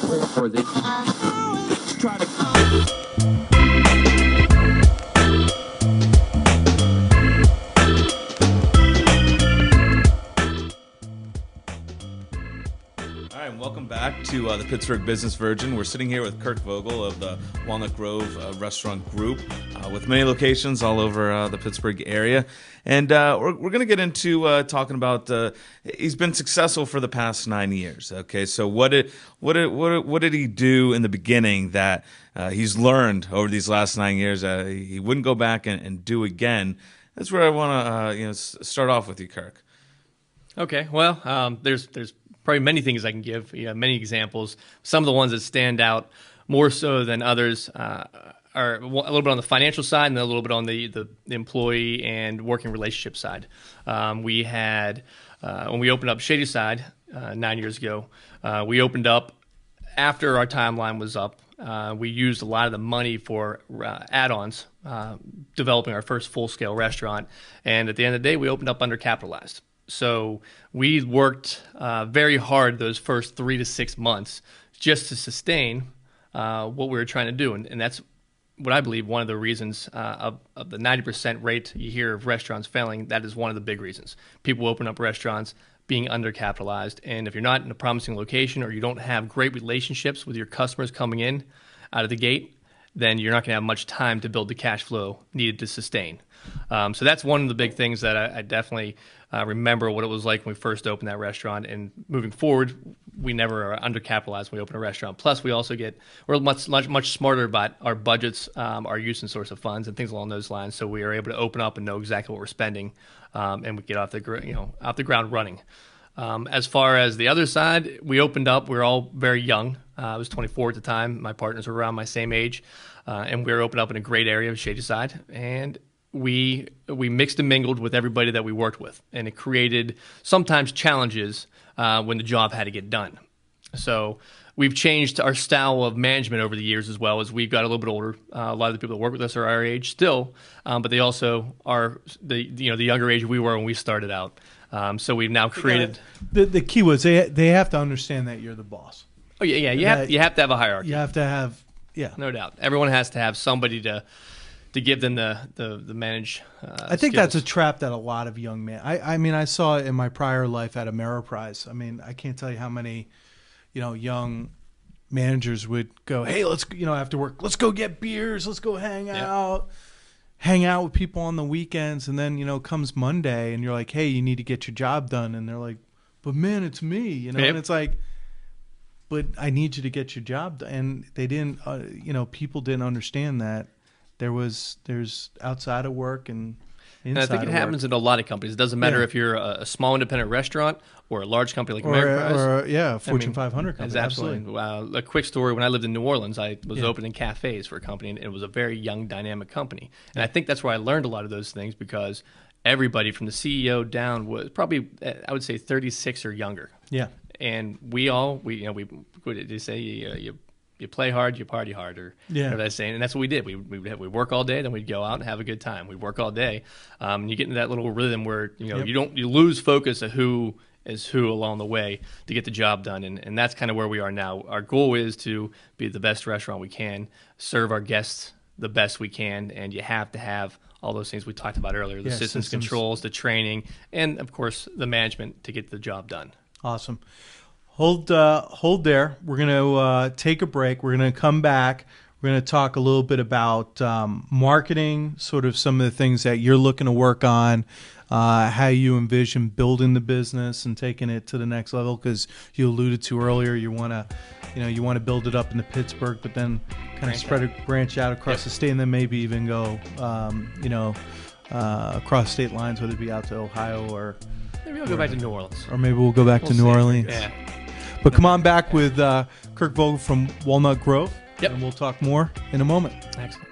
Welcome back to the Pittsburgh Business Virgin. We're sitting here with Kirk Vogel of the Walnut Grove Restaurant Group with many locations all over the Pittsburgh area. And we're going to get into talking about he's been successful for the past 9 years. Okay, so what did he do in the beginning that he's learned over these last 9 years he wouldn't go back and do again? That's where I want to start off with you, Kirk. Okay, well, there's probably many things I can give, many examples. Some of the ones that stand out more so than others are a little bit on the financial side and a little bit on the employee and working relationship side. We had, when we opened up Shady Side 9 years ago, we opened up after our timeline was up. We used a lot of the money for add-ons, developing our first full-scale restaurant. And at the end of the day, we opened up undercapitalized. So we worked very hard those first 3 to 6 months just to sustain what we were trying to do. And that's what I believe one of the reasons of the 90% rate you hear of restaurants failing. That is one of the big reasons. People open up restaurants being undercapitalized. And if you're not in a promising location or you don't have great relationships with your customers coming in out of the gate, then you're not going to have much time to build the cash flow needed to sustain. So that's one of the big things that I definitely remember what it was like when we first opened that restaurant. And moving forward, we never are undercapitalized when we open a restaurant. Plus, we're much smarter about our budgets, our use and source of funds, and things along those lines. So we are able to open up and know exactly what we're spending, and we get off the ground running. As far as the other side, we opened up. We were all very young. I was 24 at the time. My partners were around my same age, and we were opened up in a great area of Shady Side. And we mixed and mingled with everybody that we worked with, and it created sometimes challenges when the job had to get done. So we've changed our style of management over the years as well as we've got a little bit older. A lot of the people that work with us are our age still, but they also are the younger age we were when we started out. So we've now created the key was they have to understand that you're the boss. Oh yeah. You have to have a hierarchy. You have to have no doubt. Everyone has to have somebody to give them the manage. I think skills. that's a trap that a lot of young men. I mean, I saw it in my prior life at Ameriprise. I mean, I can't tell you how many, young managers would go, "Hey, let's after work, let's go get beers, let's go hang out with people on the weekends." And then comes Monday, and you're like, "Hey, you need to get your job done," and they're like, "But man, it's me," and it's like, "But I need you to get your job done," and they didn't, people didn't understand that. There's outside of work and inside and I think it happens in a lot of companies. It doesn't matter if you're a small independent restaurant or a large company like Ameriprise. Or a Fortune 500 company. Absolutely. A quick story, when I lived in New Orleans, I was opening cafes for a company, and it was a very young, dynamic company. And I think that's where I learned a lot of those things, because everybody from the CEO down was probably, I would say, 36 or younger. Yeah. And we what did they say? You play hard, you party harder. Yeah, that's saying, and that's what we did. We work all day, then we'd go out and have a good time. We work all day. You get into that little rhythm where you lose focus of who is who along the way to get the job done, and that's kind of where we are now. Our goal is to be the best restaurant we can, serve our guests the best we can, and you have to have all those things we talked about earlier: the systems, controls, the training, and of course the management to get the job done. Awesome. Hold there. We're going to take a break. We're going to come back. We're going to talk a little bit about marketing, sort of some of the things that you're looking to work on, how you envision building the business and taking it to the next level. Because you alluded to earlier, you want to build it up into Pittsburgh, but then kind of branch out across the state, and then maybe even go, across state lines, whether it be out to Ohio or maybe we'll go back to New Orleans, or maybe we'll go back to New Orleans. Yeah. But come on back with Kirk Vogel from Walnut Grove, and we'll talk more in a moment. Excellent.